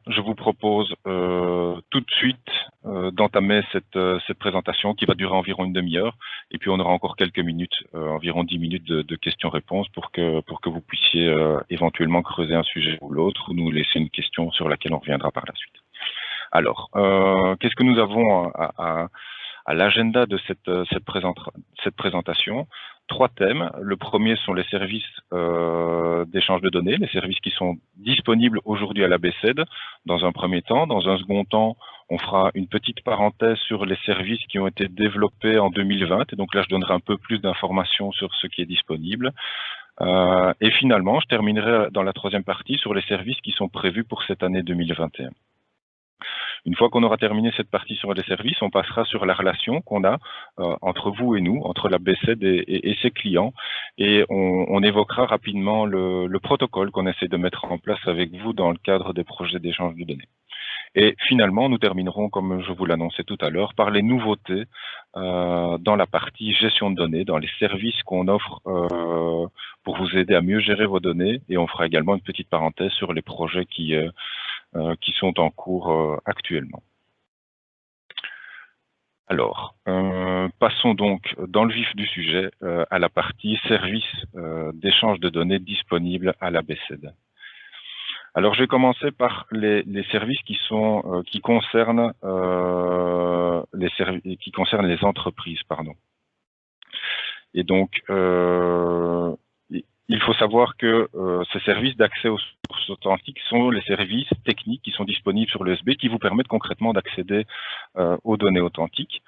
je vous propose tout de suite d'entamer cette présentation qui va durer environ une demi-heure, et puis on aura encore quelques minutes, environ 10 minutes de questions-réponses pour que vous puissiez éventuellement creuser un sujet ou l'autre, ou nous laisser une question sur laquelle on reviendra par la suite. Alors, qu'est-ce que nous avons à l'agenda de cette présentation? 3 thèmes. Le premier sont les services d'échange de données, les services qui sont disponibles aujourd'hui à la BCED dans un premier temps. Dans un second temps, on fera une petite parenthèse sur les services qui ont été développés en 2020. Et donc là, je donnerai un peu plus d'informations sur ce qui est disponible. Et finalement, je terminerai dans la 3e partie sur les services qui sont prévus pour cette année 2021. Une fois qu'on aura terminé cette partie sur les services, on passera sur la relation qu'on a entre vous et nous, entre la BCED et ses clients, et on évoquera rapidement le protocole qu'on essaie de mettre en place avec vous dans le cadre des projets d'échange de données. Et finalement, nous terminerons, comme je vous l'annonçais tout à l'heure, par les nouveautés dans la partie gestion de données, dans les services qu'on offre pour vous aider à mieux gérer vos données, et on fera également une petite parenthèse sur les projets qui sont en cours actuellement. Alors, passons donc dans le vif du sujet à la partie services d'échange de données disponibles à la BCED. Alors, je vais commencer par les services qui concernent les entreprises, pardon. Et donc, il faut savoir que ces services d'accès aux sources authentiques sont les services techniques qui sont disponibles sur l'USB qui vous permettent concrètement d'accéder aux données authentiques.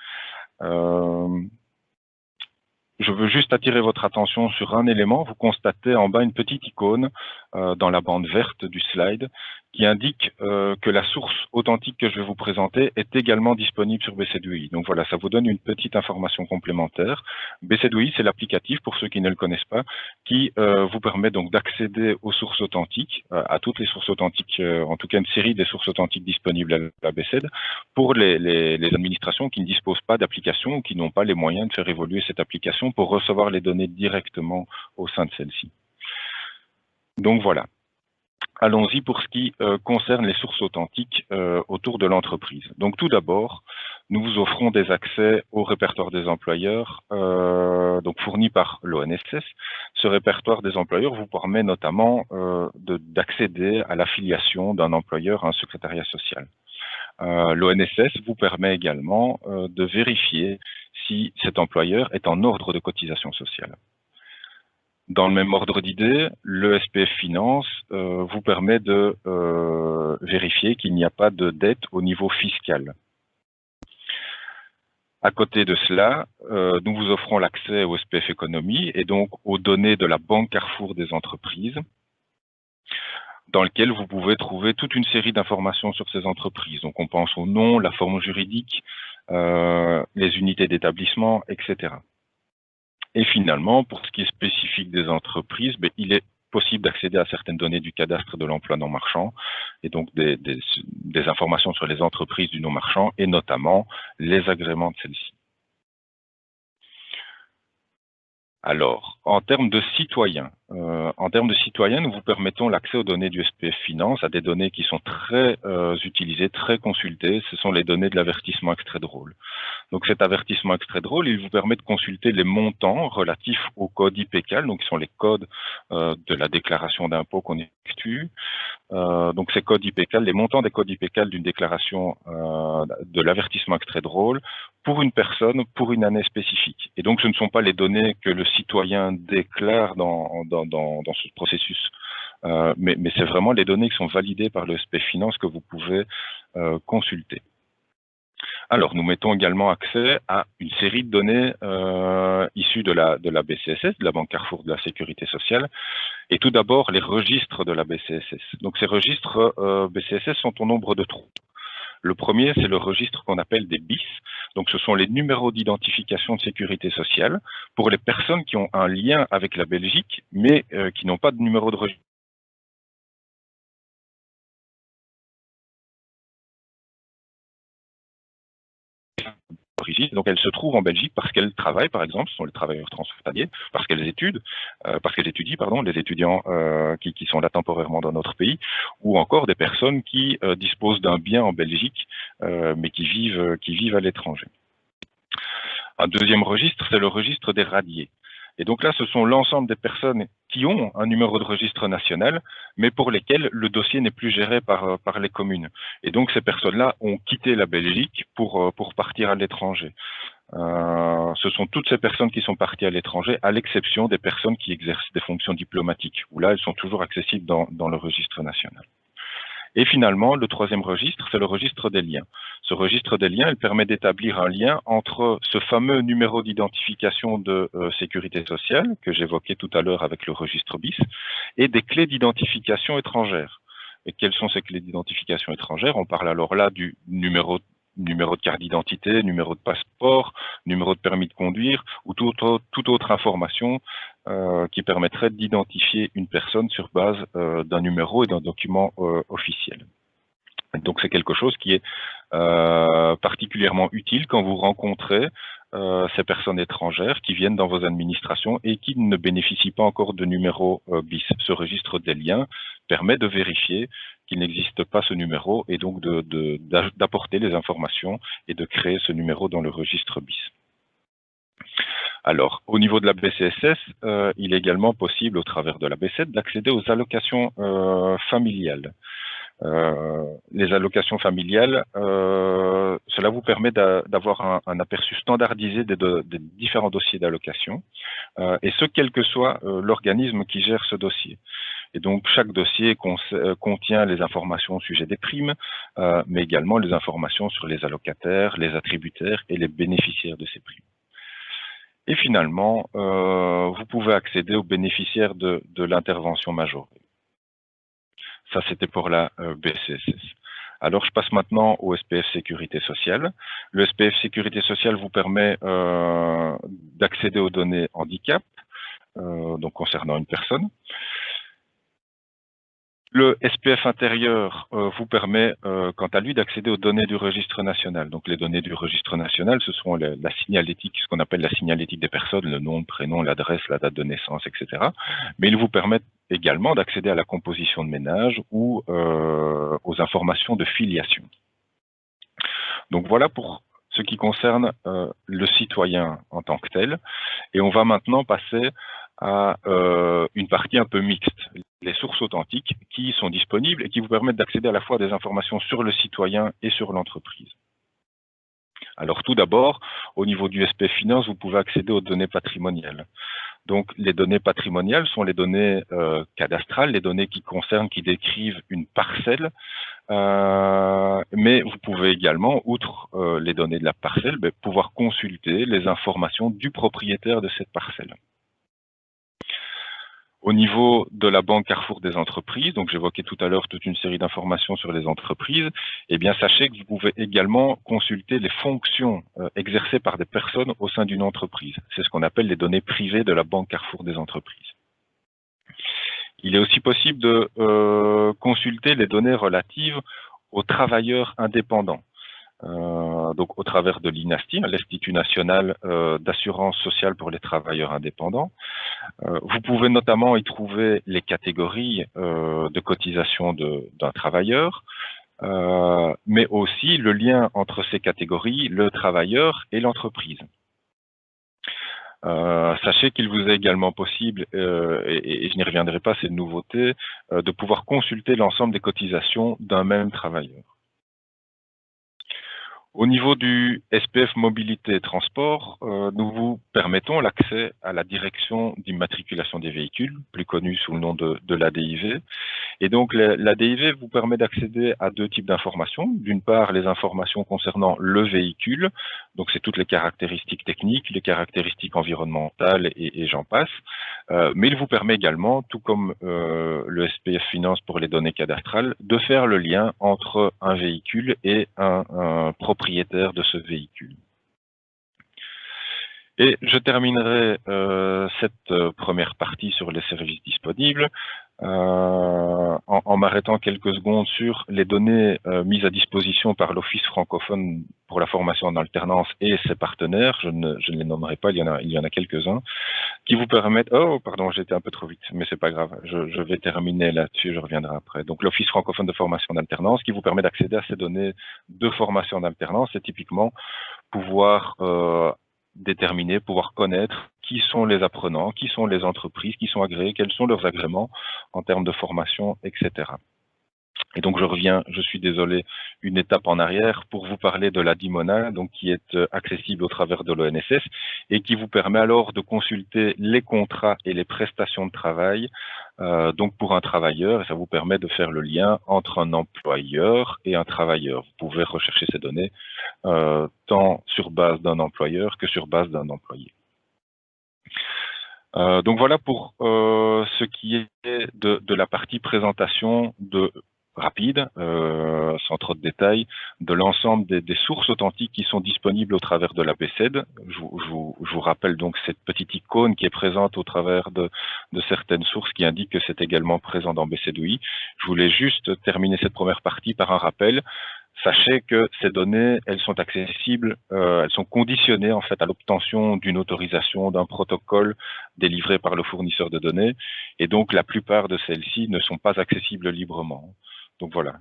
Je veux juste attirer votre attention sur un élément. Vous constatez en bas une petite icône dans la bande verte du slide qui indique que la source authentique que je vais vous présenter est également disponible sur BCED-UI. Donc voilà, ça vous donne une petite information complémentaire. BCED-UI, c'est l'applicatif, pour ceux qui ne le connaissent pas, qui vous permet donc d'accéder aux sources authentiques, à toutes les sources authentiques, en tout cas une série des sources authentiques disponibles à la BCED, pour les administrations qui ne disposent pas d'application ou qui n'ont pas les moyens de faire évoluer cette application pour recevoir les données directement au sein de celle-ci. Donc voilà. Allons-y pour ce qui concerne les sources authentiques autour de l'entreprise. Donc tout d'abord, nous vous offrons des accès au répertoire des employeurs, donc fourni par l'ONSS. Ce répertoire des employeurs vous permet notamment d'accéder à l'affiliation d'un employeur à un secrétariat social. L'ONSS vous permet également de vérifier si cet employeur est en ordre de cotisation sociale. Dans le même ordre d'idée, le SPF Finance vous permet de vérifier qu'il n'y a pas de dette au niveau fiscal. À côté de cela, nous vous offrons l'accès au SPF Économie et donc aux données de la Banque Carrefour des entreprises, dans lequel vous pouvez trouver toute une série d'informations sur ces entreprises. Donc on pense au nom, la forme juridique, les unités d'établissement, etc. Et finalement, pour ce qui est spécifique des entreprises, il est possible d'accéder à certaines données du cadastre de l'emploi non marchand et donc des informations sur les entreprises du non marchand et notamment les agréments de celles-ci. Alors, en termes de citoyens, nous vous permettons l'accès aux données du SPF Finance, à des données qui sont très utilisées, très consultées. Ce sont les données de l'avertissement extrait de rôle. Donc cet avertissement extrait de rôle, il vous permet de consulter les montants relatifs au code IPCAL, donc qui sont les codes de la déclaration d'impôt qu'on effectue. Donc ces codes IPCAL, les montants des codes IPCAL d'une déclaration de l'avertissement extrait de rôle pour une personne, pour une année spécifique. Et donc ce ne sont pas les données que le citoyen déclare dans ce processus, mais c'est vraiment les données qui sont validées par le SPF Finance que vous pouvez consulter. Alors, nous mettons également accès à une série de données issues de la BCSS, de la Banque Carrefour de la Sécurité sociale, et tout d'abord les registres de la BCSS. Donc ces registres BCSS sont au nombre de 3. Le premier, c'est le registre qu'on appelle des BIS, donc ce sont les numéros d'identification de sécurité sociale pour les personnes qui ont un lien avec la Belgique, mais qui n'ont pas de numéro de registre. d'origine. Donc elles se trouvent en Belgique parce qu'elles travaillent, par exemple, ce sont les travailleurs transfrontaliers, parce qu'elles étudient, les étudiants qui sont là temporairement dans notre pays, ou encore des personnes qui disposent d'un bien en Belgique, mais qui vivent à l'étranger. Un deuxième registre, c'est le registre des radiés. Et donc là, ce sont l'ensemble des personnes qui ont un numéro de registre national, mais pour lesquelles le dossier n'est plus géré par les communes. Et donc ces personnes-là ont quitté la Belgique pour partir à l'étranger. Ce sont toutes ces personnes qui sont parties à l'étranger, à l'exception des personnes qui exercent des fonctions diplomatiques, où là, elles sont toujours accessibles dans le registre national. Et finalement, le troisième registre, c'est le registre des liens. Ce registre des liens, il permet d'établir un lien entre ce fameux numéro d'identification de sécurité sociale, que j'évoquais tout à l'heure avec le registre BIS, et des clés d'identification étrangères. Et quelles sont ces clés d'identification étrangères? On parle alors là du numéro de carte d'identité, numéro de passeport, numéro de permis de conduire, ou toute autre information qui permettrait d'identifier une personne sur base d'un numéro et d'un document officiel. Donc c'est quelque chose qui est particulièrement utile quand vous rencontrez ces personnes étrangères qui viennent dans vos administrations et qui ne bénéficient pas encore de numéro BIS. Ce registre des liens permet de vérifier qu'il n'existe pas ce numéro et donc d'apporter les informations et de créer ce numéro dans le registre BIS. Alors, au niveau de la BCSS, il est également possible, au travers de la B7, d'accéder aux allocations familiales. Les allocations familiales, cela vous permet d'avoir un aperçu standardisé des différents dossiers d'allocation, et ce, quel que soit l'organisme qui gère ce dossier. Et donc, chaque dossier contient les informations au sujet des primes, mais également les informations sur les allocataires, les attributaires et les bénéficiaires de ces primes. Et finalement, vous pouvez accéder aux bénéficiaires de l'intervention majorée. Ça, c'était pour la BCSS. Alors, je passe maintenant au SPF Sécurité Sociale. Le SPF Sécurité Sociale vous permet d'accéder aux données handicap, donc concernant une personne. Le SPF intérieur vous permet, quant à lui, d'accéder aux données du registre national. Donc, les données du registre national, ce sont la signalétique, ce qu'on appelle la signalétique des personnes, le nom, le prénom, l'adresse, la date de naissance, etc. Mais ils vous permettent également d'accéder à la composition de ménage ou aux informations de filiation. Donc, voilà pour ce qui concerne le citoyen en tant que tel. Et on va maintenant passer à une partie un peu mixte, les sources authentiques qui sont disponibles et qui vous permettent d'accéder à la fois à des informations sur le citoyen et sur l'entreprise. Alors tout d'abord, au niveau du SPF Finance, vous pouvez accéder aux données patrimoniales. Donc les données patrimoniales sont les données cadastrales, les données qui décrivent une parcelle, mais vous pouvez également, outre les données de la parcelle, pouvoir consulter les informations du propriétaire de cette parcelle. Au niveau de la Banque Carrefour des entreprises, donc j'évoquais tout à l'heure toute une série d'informations sur les entreprises, eh bien sachez que vous pouvez également consulter les fonctions exercées par des personnes au sein d'une entreprise. C'est ce qu'on appelle les données privées de la Banque Carrefour des entreprises. Il est aussi possible de consulter les données relatives aux travailleurs indépendants. Donc au travers de l'INASTI, l'Institut national d'assurance sociale pour les travailleurs indépendants. Vous pouvez notamment y trouver les catégories de cotisation d'un travailleur, mais aussi le lien entre ces catégories, le travailleur et l'entreprise. Sachez qu'il vous est également possible, et je n'y reviendrai pas, c'est une nouveauté, de pouvoir consulter l'ensemble des cotisations d'un même travailleur. Au niveau du SPF Mobilité et Transport, nous vous permettons l'accès à la direction d'immatriculation des véhicules, plus connue sous le nom de l'ADIV. Et donc l'ADIV vous permet d'accéder à deux types d'informations. D'une part, les informations concernant le véhicule, donc c'est toutes les caractéristiques techniques, les caractéristiques environnementales et j'en passe. Mais il vous permet également, tout comme le SPF Finance pour les données cadastrales, de faire le lien entre un véhicule et un propriétaire de ce véhicule. Et je terminerai cette première partie sur les services disponibles en m'arrêtant quelques secondes sur les données mises à disposition par l'Office francophone pour la formation en alternance et ses partenaires, je ne les nommerai pas, il y en a quelques-uns, qui vous permettent... Oh, pardon, j'étais un peu trop vite, mais c'est pas grave, je vais terminer là-dessus, je reviendrai après. Donc l'Office francophone de formation en alternance qui vous permet d'accéder à ces données de formation en alternance, c'est typiquement pouvoir déterminer, pouvoir connaître qui sont les apprenants, qui sont les entreprises, qui sont agréées, quels sont leurs agréments en termes de formation, etc. Et donc je suis désolé, une étape en arrière pour vous parler de la DIMONA, donc qui est accessible au travers de l'ONSS et qui vous permet alors de consulter les contrats et les prestations de travail donc pour un travailleur, et ça vous permet de faire le lien entre un employeur et un travailleur. Vous pouvez rechercher ces données tant sur base d'un employeur que sur base d'un employé. Donc voilà pour ce qui est de la partie présentation rapide, sans trop de détails, de l'ensemble des sources authentiques qui sont disponibles au travers de la BCED. Je vous rappelle donc cette petite icône qui est présente au travers de certaines sources qui indiquent que c'est également présent dans BCED-UI. Je voulais juste terminer cette première partie par un rappel. Sachez que ces données, elles sont accessibles, elles sont conditionnées en fait à l'obtention d'une autorisation, d'un protocole délivré par le fournisseur de données, et donc la plupart de celles-ci ne sont pas accessibles librement. Donc voilà,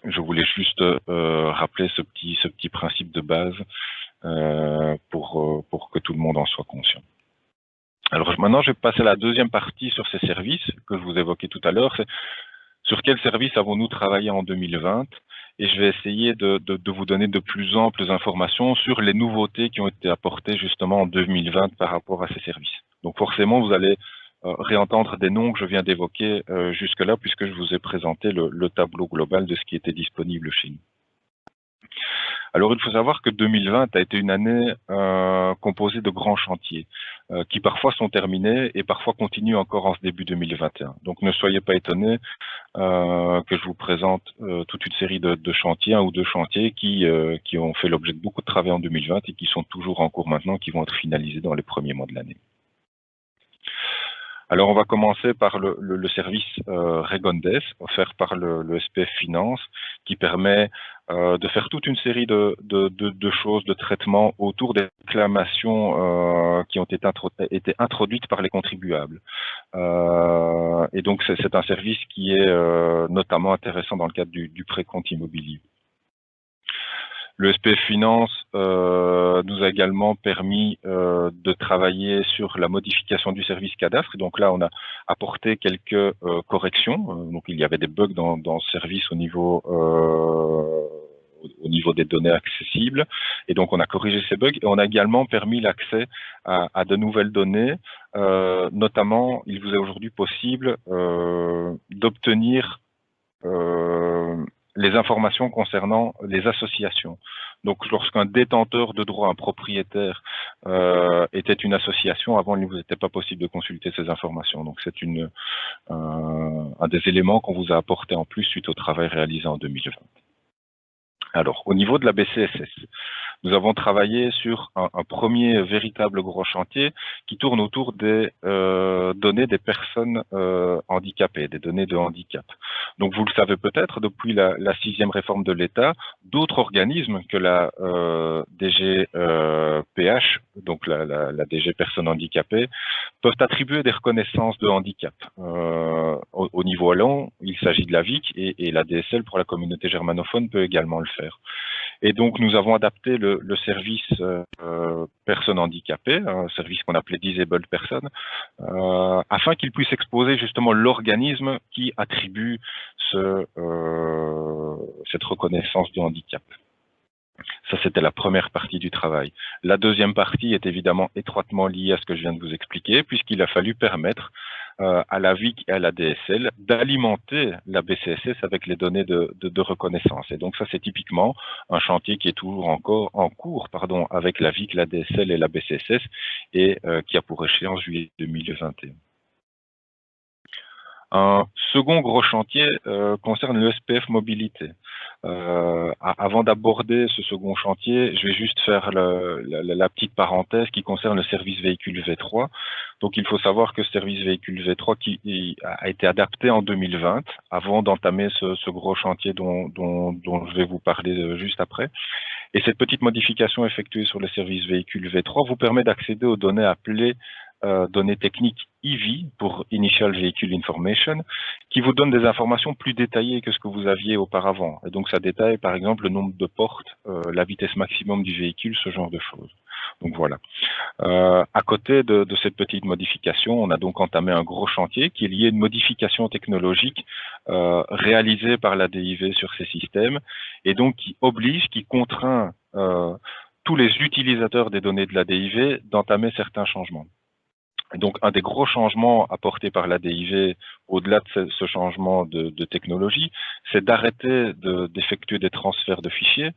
je voulais juste rappeler ce petit principe de base pour que tout le monde en soit conscient. Alors maintenant, je vais passer à la deuxième partie sur ces services que je vous évoquais tout à l'heure. C'est sur quels services avons-nous travaillé en 2020? Et je vais essayer de vous donner de plus amples informations sur les nouveautés qui ont été apportées justement en 2020 par rapport à ces services. Donc forcément, vous allez réentendre des noms que je viens d'évoquer jusque-là, puisque je vous ai présenté le tableau global de ce qui était disponible chez nous. Alors, il faut savoir que 2020 a été une année composée de grands chantiers qui parfois sont terminés et parfois continuent encore en ce début 2021. Donc, ne soyez pas étonnés que je vous présente toute une série de chantiers, un ou deux chantiers qui ont fait l'objet de beaucoup de travail en 2020 et qui sont toujours en cours maintenant, qui vont être finalisés dans les premiers mois de l'année. Alors, on va commencer par le service Regondes, offert par le SPF Finance, qui permet de faire toute une série de choses, de traitements autour des réclamations qui ont été introduites par les contribuables. Et donc, c'est un service qui est notamment intéressant dans le cadre du précompte immobilier. Le SPF Finance nous a également permis de travailler sur la modification du service cadastre. Donc là, on a apporté quelques corrections. Donc il y avait des bugs dans ce service au niveau des données accessibles. Et donc on a corrigé ces bugs et on a également permis l'accès à de nouvelles données. Notamment, il vous est aujourd'hui possible d'obtenir les informations concernant les associations. Donc, lorsqu'un détenteur de droit, un propriétaire, était une association, avant, il ne vous était pas possible de consulter ces informations. Donc, c'est un des éléments qu'on vous a apporté en plus suite au travail réalisé en 2020. Alors, au niveau de la BCSS, nous avons travaillé sur un premier véritable gros chantier qui tourne autour des données des personnes handicapées, des données de handicap. Donc vous le savez peut-être, depuis la 6e réforme de l'État, d'autres organismes que la DGPH, donc la DG personnes handicapées, peuvent attribuer des reconnaissances de handicap. Au niveau wallon, il s'agit de la VIC et la DSL pour la communauté germanophone peut également le faire. Et donc, nous avons adapté le service personnes handicapées, un service qu'on appelait Disabled Person, afin qu'il puisse exposer justement l'organisme qui attribue cette reconnaissance de handicap. Ça, c'était la première partie du travail. La deuxième partie est évidemment étroitement liée à ce que je viens de vous expliquer, puisqu'il a fallu permettre à la VIC et à la DSL d'alimenter la BCSS avec les données de reconnaissance. Et donc ça, c'est typiquement un chantier qui est toujours encore en cours avec la VIC, la DSL et la BCSS et qui a pour échéance juillet 2021. Un second gros chantier concerne le SPF mobilité. Avant d'aborder ce second chantier, je vais juste faire la petite parenthèse qui concerne le service véhicule V3. Donc il faut savoir que ce service véhicule V3 qui a été adapté en 2020, avant d'entamer ce gros chantier dont je vais vous parler juste après. Et cette petite modification effectuée sur le service véhicule V3 vous permet d'accéder aux données appelées données techniques EV pour Initial Vehicle Information, qui vous donne des informations plus détaillées que ce que vous aviez auparavant. Et donc ça détaille par exemple le nombre de portes, la vitesse maximum du véhicule, ce genre de choses. Donc voilà. À côté de cette petite modification, on a donc entamé un gros chantier qui est lié à une modification technologique réalisée par la DIV sur ces systèmes et donc qui oblige, qui contraint tous les utilisateurs des données de la DIV d'entamer certains changements. Et donc, un des gros changements apportés par la DIV, au-delà de ce changement de technologie, c'est d'arrêter d'effectuer des transferts de fichiers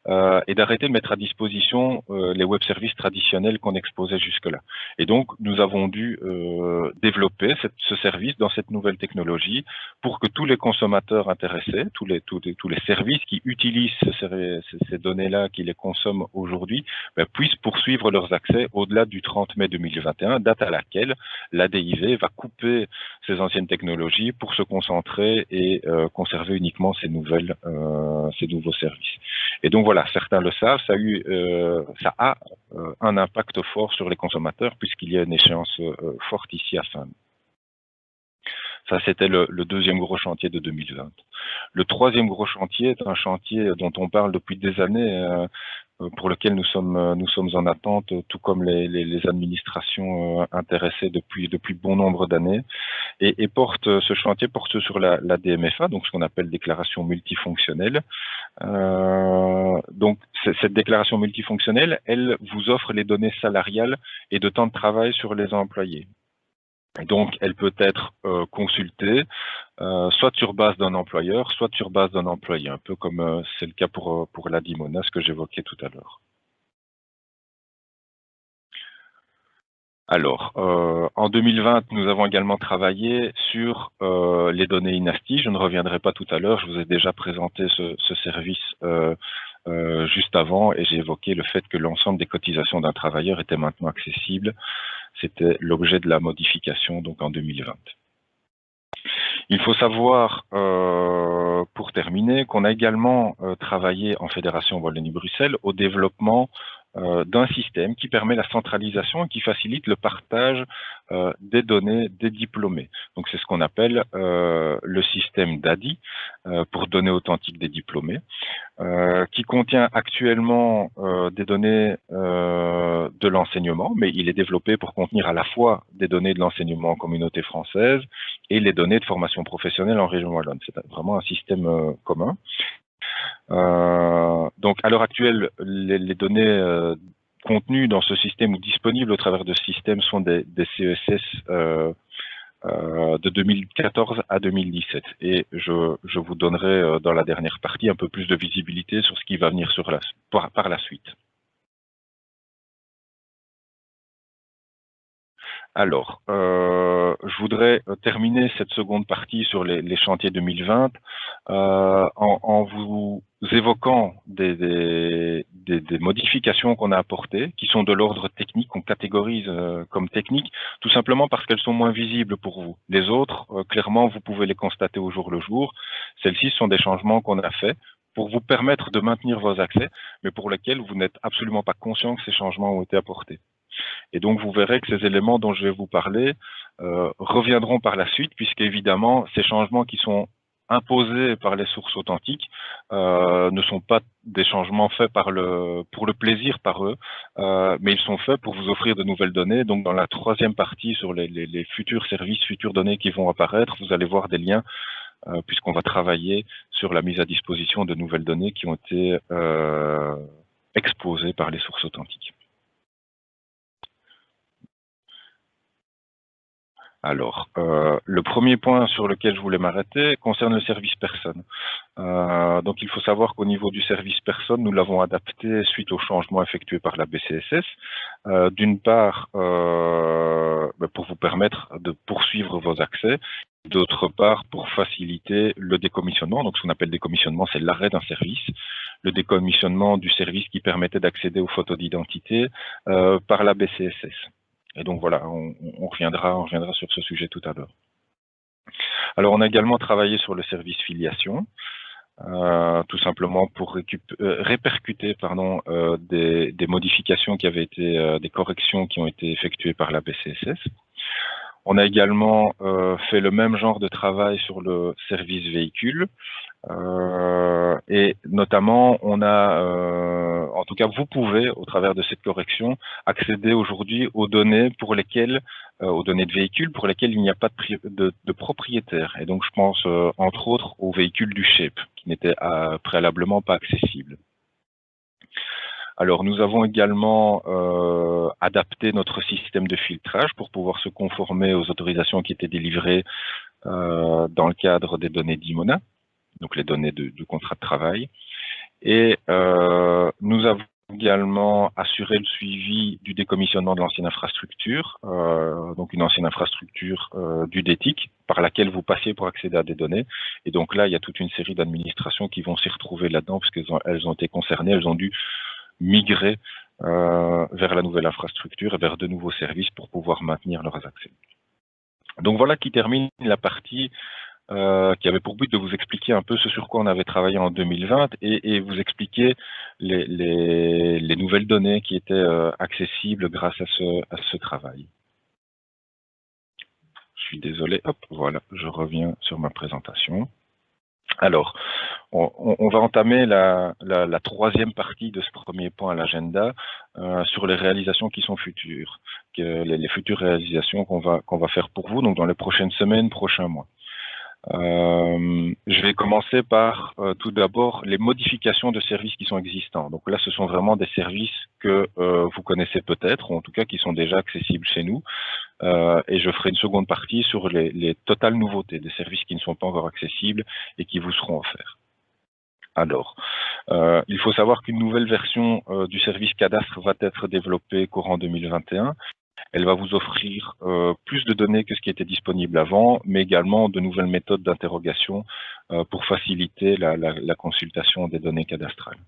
et d'arrêter de mettre à disposition les web services traditionnels qu'on exposait jusque-là. Et donc, nous avons dû développer ce service dans cette nouvelle technologie pour que tous les consommateurs intéressés, tous les services qui utilisent ces données-là, qui les consomment aujourd'hui, puissent poursuivre leurs accès au-delà du 30 mai 2021, date à laquelle la DIV va couper ces anciennes technologies pour se concentrer et conserver uniquement ces nouveaux services. Et donc voilà, certains le savent, ça a un impact fort sur les consommateurs puisqu'il y a une échéance forte ici à fin mai. Ça, c'était le deuxième gros chantier de 2020. Le troisième gros chantier est un chantier dont on parle depuis des années, pour lequel nous sommes en attente, tout comme les administrations intéressées depuis bon nombre d'années. Et ce chantier porte sur la DMFA, donc ce qu'on appelle déclaration multifonctionnelle. Donc cette déclaration multifonctionnelle, elle vous offre les données salariales et de temps de travail sur les employés. Donc, elle peut être consultée, soit sur base d'un employeur, soit sur base d'un employé, un peu comme c'est le cas pour la Dimona, ce que j'évoquais tout à l'heure. Alors, en 2020, nous avons également travaillé sur les données INASTI. Je ne reviendrai pas tout à l'heure, je vous ai déjà présenté ce service juste avant et j'ai évoqué le fait que l'ensemble des cotisations d'un travailleur était maintenant accessible. C'était l'objet de la modification donc en 2020. Il faut savoir, pour terminer, qu'on a également travaillé en Fédération Wallonie-Bruxelles au développement d'un système qui permet la centralisation et qui facilite le partage des données des diplômés. Donc c'est ce qu'on appelle le système DADI, pour données authentiques des diplômés, qui contient actuellement des données de l'enseignement, mais il est développé pour contenir à la fois des données de l'enseignement en communauté française et les données de formation professionnelle en région wallonne. C'est vraiment un système commun. Donc à l'heure actuelle, les données contenues dans ce système ou disponibles au travers de ce système sont des CESS de 2014 à 2017. Et je vous donnerai dans la dernière partie un peu plus de visibilité sur ce qui va venir par la suite. Alors, je voudrais terminer cette seconde partie sur les chantiers 2020 en vous évoquant des modifications qu'on a apportées, qui sont de l'ordre technique, qu'on catégorise comme techniques, tout simplement parce qu'elles sont moins visibles pour vous. Les autres, clairement, vous pouvez les constater au jour le jour. Celles-ci sont des changements qu'on a faits pour vous permettre de maintenir vos accès, mais pour lesquels vous n'êtes absolument pas conscient que ces changements ont été apportés. Et donc, vous verrez que ces éléments dont je vais vous parler reviendront par la suite, puisqu'évidemment, ces changements qui sont imposés par les sources authentiques ne sont pas des changements faits pour le plaisir par eux, mais ils sont faits pour vous offrir de nouvelles données. Donc, dans la troisième partie sur les futurs services, futures données qui vont apparaître, vous allez voir des liens, puisqu'on va travailler sur la mise à disposition de nouvelles données qui ont été exposées par les sources authentiques. Alors, le premier point sur lequel je voulais m'arrêter concerne le service personne. Donc, il faut savoir qu'au niveau du service personne, nous l'avons adapté suite aux changements effectués par la BCSS. D'une part, pour vous permettre de poursuivre vos accès, d'autre part, pour faciliter le décommissionnement. Donc, ce qu'on appelle décommissionnement, c'est l'arrêt d'un service. Le décommissionnement du service qui permettait d'accéder aux photos d'identité par la BCSS. Et donc voilà, on reviendra sur ce sujet tout à l'heure. Alors, on a également travaillé sur le service filiation, tout simplement pour répercuter des modifications qui avaient été, des corrections qui ont été effectuées par la BCSS. On a également fait le même genre de travail sur le service véhicule. Et notamment, on a, en tout cas, vous pouvez, au travers de cette correction, accéder aujourd'hui aux données pour lesquelles, aux données de véhicules pour lesquelles il n'y a pas de propriétaire. Et donc, je pense, entre autres, aux véhicules du SHAPE, qui n'étaient préalablement pas accessibles. Alors, nous avons également adapté notre système de filtrage pour pouvoir se conformer aux autorisations qui étaient délivrées dans le cadre des données d'IMONA, donc les données du contrat de travail. Et nous avons également assuré le suivi du décommissionnement de l'ancienne infrastructure, donc une ancienne infrastructure du DETIC, par laquelle vous passiez pour accéder à des données. Et donc là, il y a toute une série d'administrations qui vont s'y retrouver là-dedans, parce qu'elles ont été concernées, elles ont dû migrer vers la nouvelle infrastructure et vers de nouveaux services pour pouvoir maintenir leurs accès. Donc voilà qui termine la partie qui avait pour but de vous expliquer un peu ce sur quoi on avait travaillé en 2020 et vous expliquer les nouvelles données qui étaient accessibles grâce à ce travail. Je suis désolé, hop, voilà, je reviens sur ma présentation. Alors, on va entamer la troisième partie de ce premier point à l'agenda sur les réalisations qui sont futures, les futures réalisations qu'on va faire pour vous, donc dans les prochaines semaines, prochains mois. Je vais commencer par tout d'abord les modifications de services qui sont existants. Donc là, ce sont vraiment des services que vous connaissez peut-être, ou en tout cas qui sont déjà accessibles chez nous. Et je ferai une seconde partie sur les totales nouveautés, des services qui ne sont pas encore accessibles et qui vous seront offerts. Alors, il faut savoir qu'une nouvelle version du service cadastre va être développée courant 2021. Elle va vous offrir plus de données que ce qui était disponible avant, mais également de nouvelles méthodes d'interrogation pour faciliter la consultation des données cadastrales.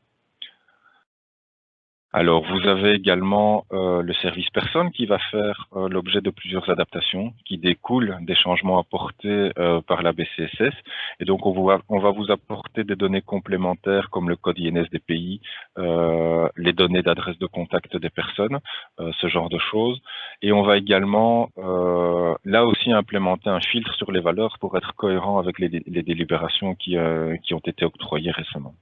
Alors, vous avez également le service personne qui va faire l'objet de plusieurs adaptations qui découlent des changements apportés par la BCSS. Et donc, on va vous apporter des données complémentaires comme le code INS des pays, les données d'adresse de contact des personnes, ce genre de choses. Et on va également, là aussi, implémenter un filtre sur les valeurs pour être cohérent avec les délibérations qui ont été octroyées récemment.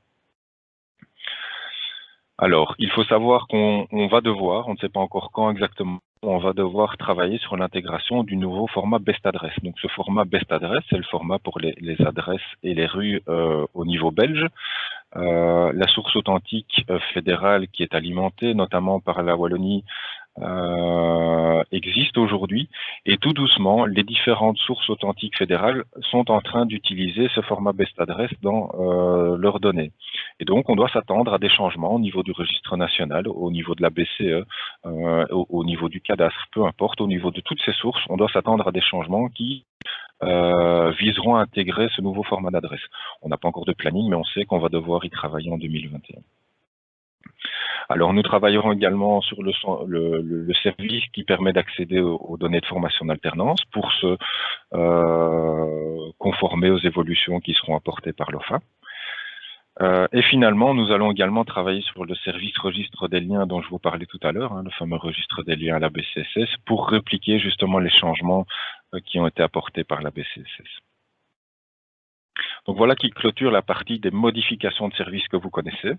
Alors, il faut savoir qu'on va devoir, on ne sait pas encore quand exactement, on va devoir travailler sur l'intégration du nouveau format Best Address. Donc ce format Best Address, c'est le format pour les adresses et les rues au niveau belge. La source authentique fédérale qui est alimentée notamment par la Wallonie existe aujourd'hui et tout doucement, les différentes sources authentiques fédérales sont en train d'utiliser ce format Best Address dans leurs données. Et donc, on doit s'attendre à des changements au niveau du registre national, au niveau de la BCE, au niveau du cadastre, peu importe, au niveau de toutes ces sources, on doit s'attendre à des changements qui viseront à intégrer ce nouveau format d'adresse. On n'a pas encore de planning, mais on sait qu'on va devoir y travailler en 2021. Alors, nous travaillerons également sur le service qui permet d'accéder aux données de formation d'alternance pour se conformer aux évolutions qui seront apportées par l'OFA. Et finalement, nous allons également travailler sur le service registre des liens dont je vous parlais tout à l'heure, le fameux registre des liens à la BCSS, pour répliquer justement les changements qui ont été apportés par la BCSS. Donc voilà qui clôture la partie des modifications de services que vous connaissez.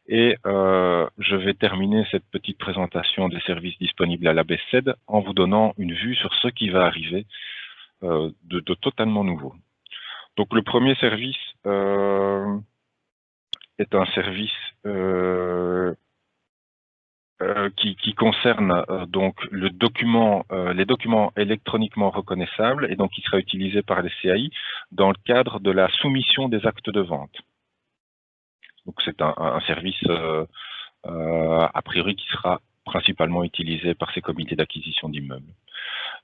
Et je vais terminer cette petite présentation des services disponibles à la BCED en vous donnant une vue sur ce qui va arriver de totalement nouveau. Donc le premier service est un service qui concerne donc les documents électroniquement reconnaissables et donc qui sera utilisé par les CAI dans le cadre de la soumission des actes de vente. Donc c'est un service a priori qui sera principalement utilisé par ces comités d'acquisition d'immeubles.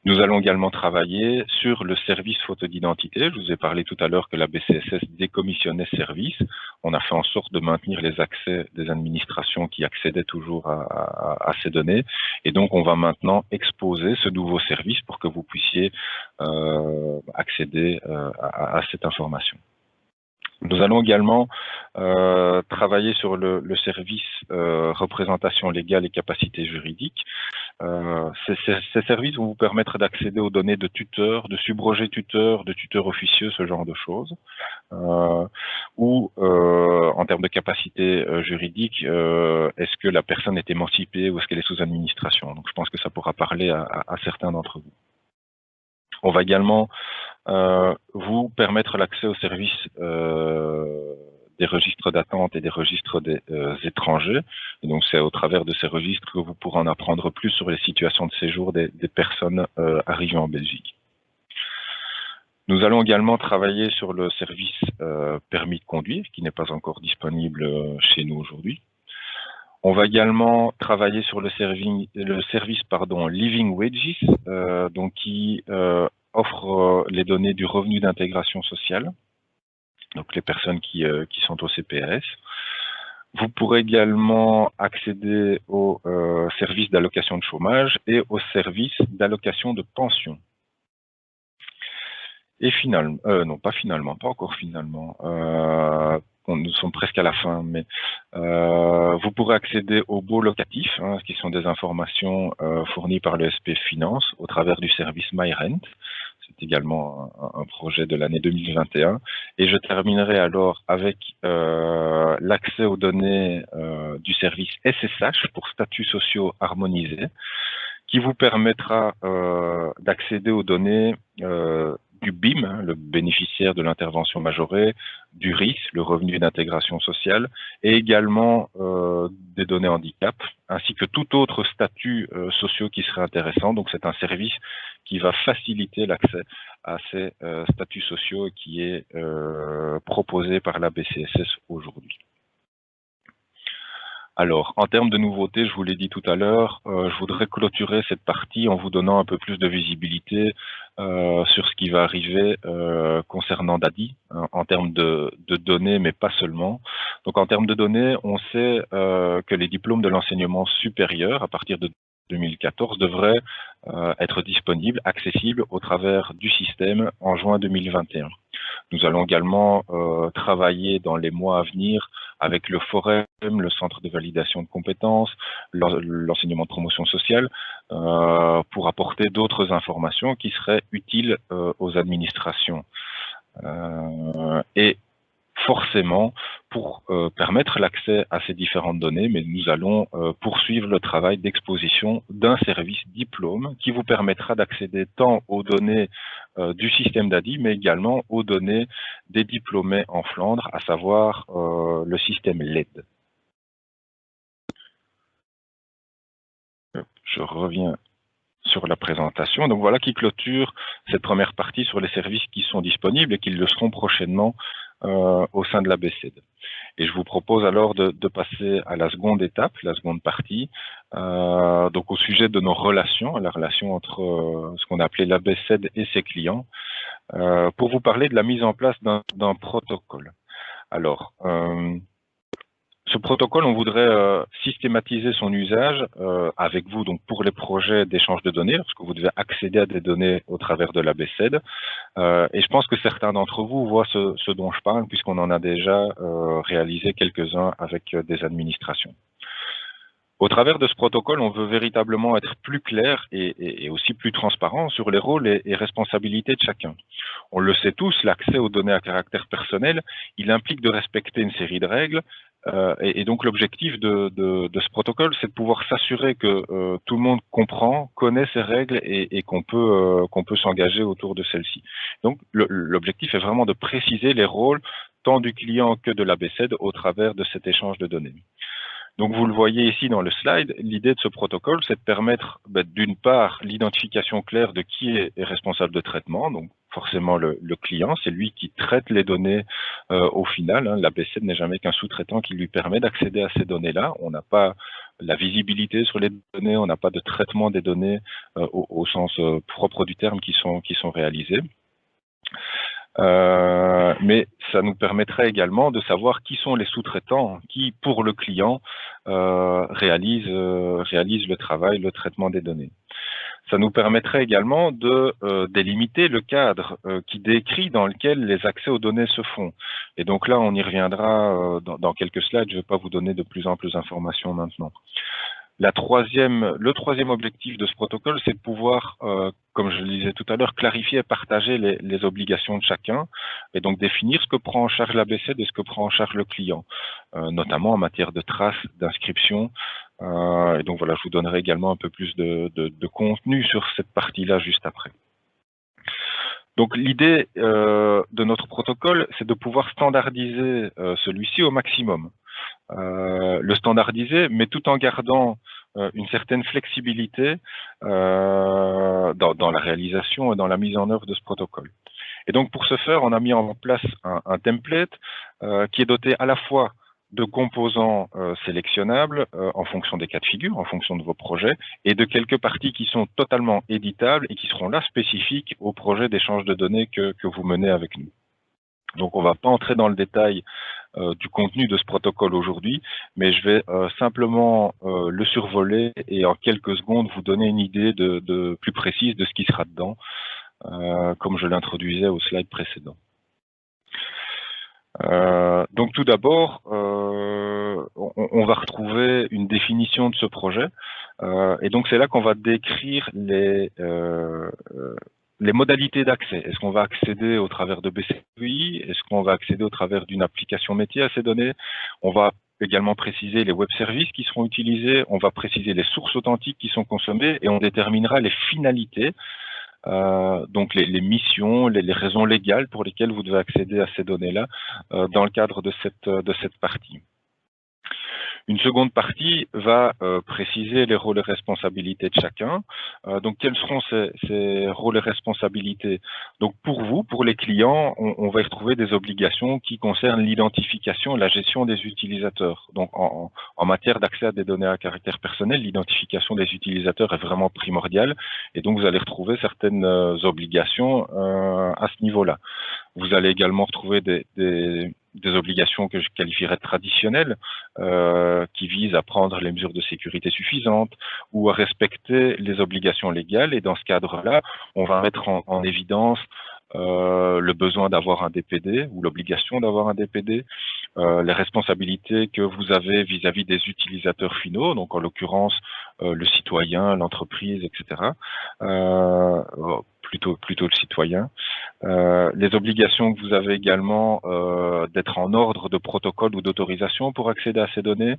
Nous allons également travailler sur le service photo d'identité. Je vous ai parlé tout à l'heure que la BCSS décommissionnait ce service. On a fait en sorte de maintenir les accès des administrations qui accédaient toujours à ces données. Et donc, on va maintenant exposer ce nouveau service pour que vous puissiez accéder à cette information. Nous allons également travailler sur le service représentation légale et capacité juridique. Ces services vont vous permettre d'accéder aux données de tuteurs, de subrogés tuteurs, de tuteurs officieux, ce genre de choses. Ou en termes de capacité juridique, est-ce que la personne est émancipée ou est-ce qu'elle est sous administration? Donc je pense que ça pourra parler à certains d'entre vous. On va également vous permettre l'accès aux services des registres d'attente et des registres des étrangers. Et donc c'est au travers de ces registres que vous pourrez en apprendre plus sur les situations de séjour des personnes arrivées en Belgique. Nous allons également travailler sur le service permis de conduire, qui n'est pas encore disponible chez nous aujourd'hui. On va également travailler sur le service Living Wages, donc qui offre les données du revenu d'intégration sociale, donc les personnes qui sont au CPRS. Vous pourrez également accéder au service d'allocation de chômage et au service d'allocation de pension. Et finalement, non pas finalement, pas encore finalement, nous sommes presque à la fin, mais vous pourrez accéder aux baux locatifs, qui sont des informations fournies par le SPF Finance au travers du service MyRent. C'est également un projet de l'année 2021. Et je terminerai alors avec l'accès aux données du service SSH pour statuts sociaux harmonisés, qui vous permettra d'accéder aux données du BIM, le bénéficiaire de l'intervention majorée, du RIS, le revenu d'intégration sociale, et également des données handicap, ainsi que tout autre statut sociaux qui serait intéressant. Donc c'est un service qui va faciliter l'accès à ces statuts sociaux qui est proposé par la BCSS aujourd'hui. Alors, en termes de nouveautés, je vous l'ai dit tout à l'heure, je voudrais clôturer cette partie en vous donnant un peu plus de visibilité sur ce qui va arriver concernant DADI, en termes de données, mais pas seulement. Donc, en termes de données, on sait que les diplômes de l'enseignement supérieur, à partir de 2014, devraient être disponibles, accessibles au travers du système en juin 2021. Nous allons également travailler dans les mois à venir avec le FOREM, le Centre de validation de compétences, l'enseignement de promotion sociale, pour apporter d'autres informations qui seraient utiles aux administrations. Et forcément, pour permettre l'accès à ces différentes données, mais nous allons poursuivre le travail d'exposition d'un service diplôme qui vous permettra d'accéder tant aux données du système DADI, mais également aux données des diplômés en Flandre, à savoir le système LED. Je reviens sur la présentation. Donc voilà qui clôture cette première partie sur les services qui sont disponibles et qui le seront prochainement au sein de la BCED. Et je vous propose alors de passer à la seconde étape, la seconde partie, donc au sujet de nos relations, la relation entre ce qu'on a appelé la BCED et ses clients, pour vous parler de la mise en place d'un protocole. Alors, ce protocole, on voudrait systématiser son usage avec vous, donc pour les projets d'échange de données, parce que vous devez accéder à des données au travers de la BCED. Et je pense que certains d'entre vous voient ce dont je parle, puisqu'on en a déjà réalisé quelques-uns avec des administrations. Au travers de ce protocole, on veut véritablement être plus clair et aussi plus transparent sur les rôles et responsabilités de chacun. On le sait tous, l'accès aux données à caractère personnel, il implique de respecter une série de règles. Et donc l'objectif de ce protocole, c'est de pouvoir s'assurer que tout le monde comprend, connaît ces règles et qu'on peut s'engager autour de celles-ci. Donc l'objectif est vraiment de préciser les rôles tant du client que de la BCED au travers de cet échange de données. Donc vous le voyez ici dans le slide, l'idée de ce protocole, c'est de permettre d'une part l'identification claire de qui est responsable de traitement, donc forcément le client, c'est lui qui traite les données au final. Hein, l'ABC n'est jamais qu'un sous-traitant qui lui permet d'accéder à ces données-là. On n'a pas la visibilité sur les données, on n'a pas de traitement des données au sens propre du terme qui sont réalisées. Mais ça nous permettrait également de savoir qui sont les sous-traitants qui, pour le client, réalisent le travail, le traitement des données. Ça nous permettrait également de délimiter le cadre qui décrit dans lequel les accès aux données se font. Et donc là, on y reviendra dans quelques slides. Je ne vais pas vous donner de plus en plus d'informations maintenant. Le troisième objectif de ce protocole, c'est de pouvoir, comme je le disais tout à l'heure, clarifier et partager les obligations de chacun et donc définir ce que prend en charge l'ABC et ce que prend en charge le client, notamment en matière de traces, d'inscription. Et donc voilà, je vous donnerai également un peu plus de contenu sur cette partie-là juste après. Donc l'idée de notre protocole, c'est de pouvoir standardiser celui-ci au maximum. Le standardiser, mais tout en gardant une certaine flexibilité dans la réalisation et dans la mise en œuvre de ce protocole. Et donc pour ce faire, on a mis en place un template qui est doté à la fois de composants sélectionnables en fonction des cas de figure, en fonction de vos projets, et de quelques parties qui sont totalement éditables et qui seront là spécifiques au projet d'échange de données que vous menez avec nous. Donc on ne va pas entrer dans le détail du contenu de ce protocole aujourd'hui, mais je vais simplement le survoler et en quelques secondes vous donner une idée de plus précise de ce qui sera dedans, comme je l'introduisais au slide précédent. Donc tout d'abord, on va retrouver une définition de ce projet, et donc c'est là qu'on va décrire les modalités d'accès. Est-ce qu'on va accéder au travers de BCPI? Est-ce qu'on va accéder au travers d'une application métier à ces données? On va également préciser les web services qui seront utilisés, on va préciser les sources authentiques qui sont consommées et on déterminera les finalités, donc les missions, les raisons légales pour lesquelles vous devez accéder à ces données-là dans le cadre de cette partie. Une seconde partie va préciser les rôles et responsabilités de chacun. Donc, quels seront ces rôles et responsabilités? Donc, pour vous, pour les clients, on va y retrouver des obligations qui concernent l'identification et la gestion des utilisateurs. Donc, en matière d'accès à des données à caractère personnel, l'identification des utilisateurs est vraiment primordiale. Et donc, vous allez retrouver certaines obligations à ce niveau-là. Vous allez également retrouver des obligations que je qualifierais traditionnelles, qui visent à prendre les mesures de sécurité suffisantes ou à respecter les obligations légales. Et dans ce cadre-là, on va mettre en évidence le besoin d'avoir un DPD ou l'obligation d'avoir un DPD, les responsabilités que vous avez vis-à-vis des utilisateurs finaux, donc en l'occurrence le citoyen, l'entreprise, etc. Plutôt le citoyen. Les obligations que vous avez également d'être en ordre de protocole ou d'autorisation pour accéder à ces données,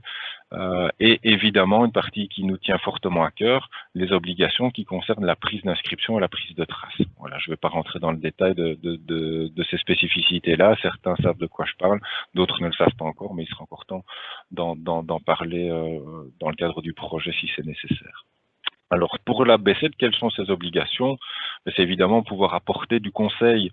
et évidemment une partie qui nous tient fortement à cœur, les obligations qui concernent la prise d'inscription et la prise de trace. Voilà, je ne vais pas rentrer dans le détail de ces spécificités-là. Certains savent de quoi je parle, d'autres ne le savent pas encore, mais il sera encore temps d'en parler dans le cadre du projet si c'est nécessaire. Alors, pour la BCED, quelles sont ses obligations? C'est évidemment pouvoir apporter du conseil,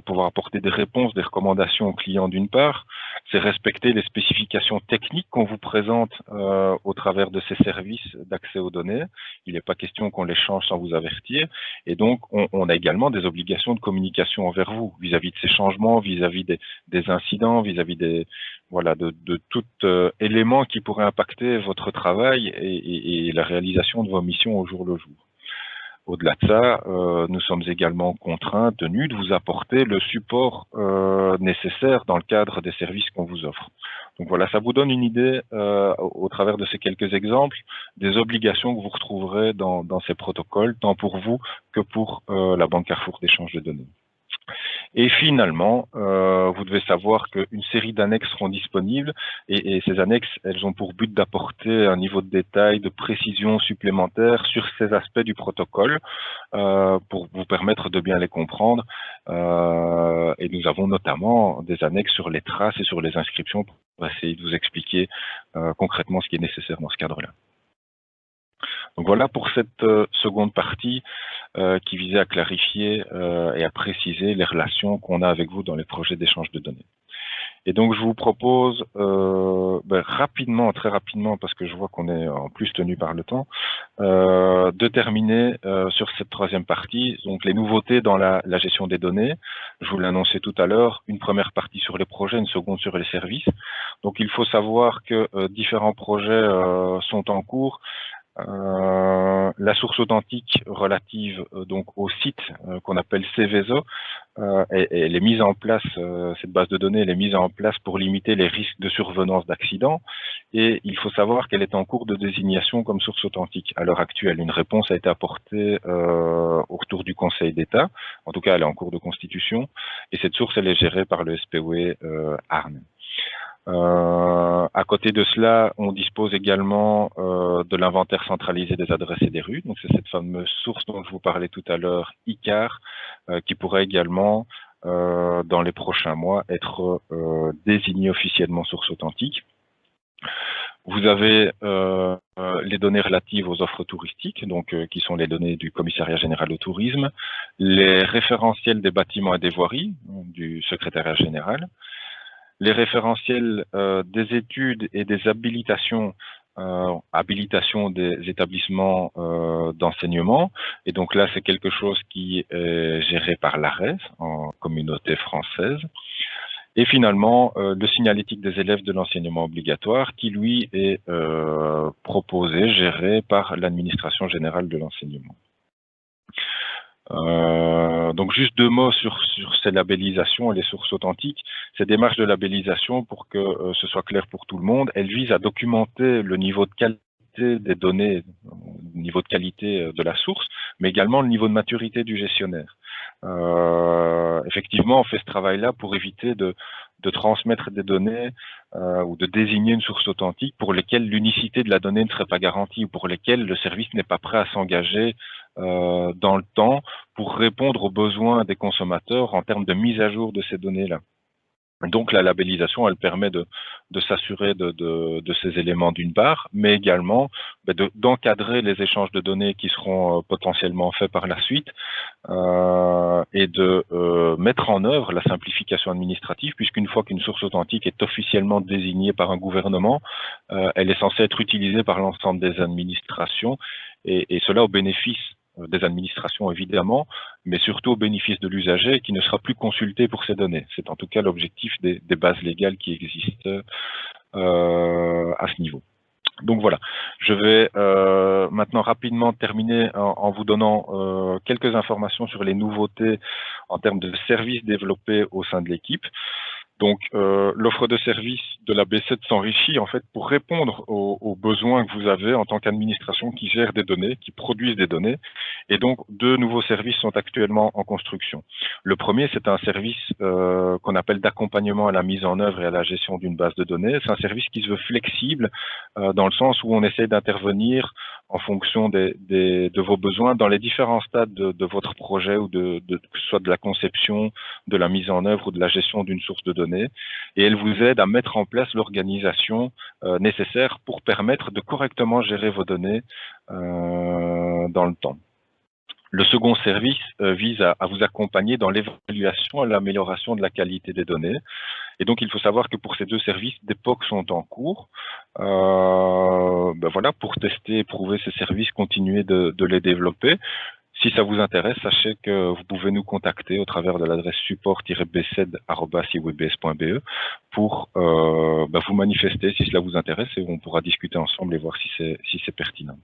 pouvoir apporter des réponses, des recommandations aux clients d'une part. C'est respecter les spécifications techniques qu'on vous présente au travers de ces services d'accès aux données. Il n'est pas question qu'on les change sans vous avertir. Et donc, on a également des obligations de communication envers vous, vis-à-vis de ces changements, vis-à-vis des incidents, vis-à-vis de tout élément qui pourrait impacter votre travail et la réalisation de vos missions au jour le jour. Au-delà de ça, nous sommes également contraints, tenus de vous apporter le support nécessaire dans le cadre des services qu'on vous offre. Donc voilà, ça vous donne une idée au travers de ces quelques exemples des obligations que vous retrouverez dans ces protocoles, tant pour vous que pour la Banque Carrefour d'échange de données. Et finalement, vous devez savoir qu'une série d'annexes seront disponibles et ces annexes, elles ont pour but d'apporter un niveau de détail, de précision supplémentaire sur ces aspects du protocole pour vous permettre de bien les comprendre. Et nous avons notamment des annexes sur les traces et sur les inscriptions pour va essayer de vous expliquer concrètement ce qui est nécessaire dans ce cadre-là. Donc voilà pour cette seconde partie qui visait à clarifier et à préciser les relations qu'on a avec vous dans les projets d'échange de données. Et donc je vous propose rapidement, très rapidement, parce que je vois qu'on est en plus tenu par le temps, de terminer sur cette troisième partie, donc les nouveautés dans la gestion des données. Je vous l'ai annoncé tout à l'heure, une première partie sur les projets, une seconde sur les services. Donc il faut savoir que différents projets sont en cours. La source authentique relative donc au site qu'on appelle Cveso, elle est mise en place, cette base de données elle est mise en place pour limiter les risques de survenance d'accidents, et il faut savoir qu'elle est en cours de désignation comme source authentique à l'heure actuelle. Une réponse a été apportée autour du Conseil d'État, en tout cas elle est en cours de constitution, et cette source elle est gérée par le SPW Arn. À côté de cela, on dispose également de l'inventaire centralisé des adresses et des rues. Donc c'est cette fameuse source dont je vous parlais tout à l'heure, ICAR, qui pourrait également, dans les prochains mois, être désignée officiellement source authentique. Vous avez les données relatives aux offres touristiques, donc qui sont les données du Commissariat général au tourisme, les référentiels des bâtiments et des voiries du Secrétariat général, les référentiels des études et des habilitations, des établissements d'enseignement. Et donc là, c'est quelque chose qui est géré par l'ARES, en communauté française. Et finalement, le signalétique des élèves de l'enseignement obligatoire, qui lui est proposé, géré par l'administration générale de l'enseignement. Donc juste deux mots sur ces labellisations et les sources authentiques. Ces démarches de labellisation, pour que ce soit clair pour tout le monde, elles visent à documenter le niveau de qualité des données, le niveau de qualité de la source, mais également le niveau de maturité du gestionnaire. Effectivement, on fait ce travail-là pour éviter de transmettre des données ou de désigner une source authentique pour lesquelles l'unicité de la donnée ne serait pas garantie ou pour lesquelles le service n'est pas prêt à s'engager dans le temps pour répondre aux besoins des consommateurs en termes de mise à jour de ces données-là. Donc la labellisation, elle permet de s'assurer de ces éléments d'une part, mais également d'encadrer les échanges de données qui seront potentiellement faits par la suite et de mettre en œuvre la simplification administrative, puisqu'une fois qu'une source authentique est officiellement désignée par un gouvernement, elle est censée être utilisée par l'ensemble des administrations et cela au bénéfice des administrations évidemment, mais surtout au bénéfice de l'usager qui ne sera plus consulté pour ces données. C'est en tout cas l'objectif des bases légales qui existent à ce niveau. Donc voilà, je vais maintenant rapidement terminer en vous donnant quelques informations sur les nouveautés en termes de services développés au sein de l'équipe. Donc, l'offre de service de la B7 s'enrichit en fait pour répondre aux besoins que vous avez en tant qu'administration qui gère des données, qui produisent des données. Et donc, deux nouveaux services sont actuellement en construction. Le premier, c'est un service qu'on appelle d'accompagnement à la mise en œuvre et à la gestion d'une base de données. C'est un service qui se veut flexible dans le sens où on essaie d'intervenir en fonction de vos besoins dans les différents stades de votre projet ou que ce soit de la conception, de la mise en œuvre ou de la gestion d'une source de données. Et elle vous aide à mettre en place l'organisation nécessaire pour permettre de correctement gérer vos données dans le temps. Le second service vise à vous accompagner dans l'évaluation et l'amélioration de la qualité des données. Et donc, il faut savoir que pour ces deux services, des POC sont en cours. Voilà, pour tester et prouver ces services, continuer de les développer. Si ça vous intéresse, sachez que vous pouvez nous contacter au travers de l'adresse support-b7@iwbs.be pour vous manifester si cela vous intéresse et on pourra discuter ensemble et voir si c'est pertinent.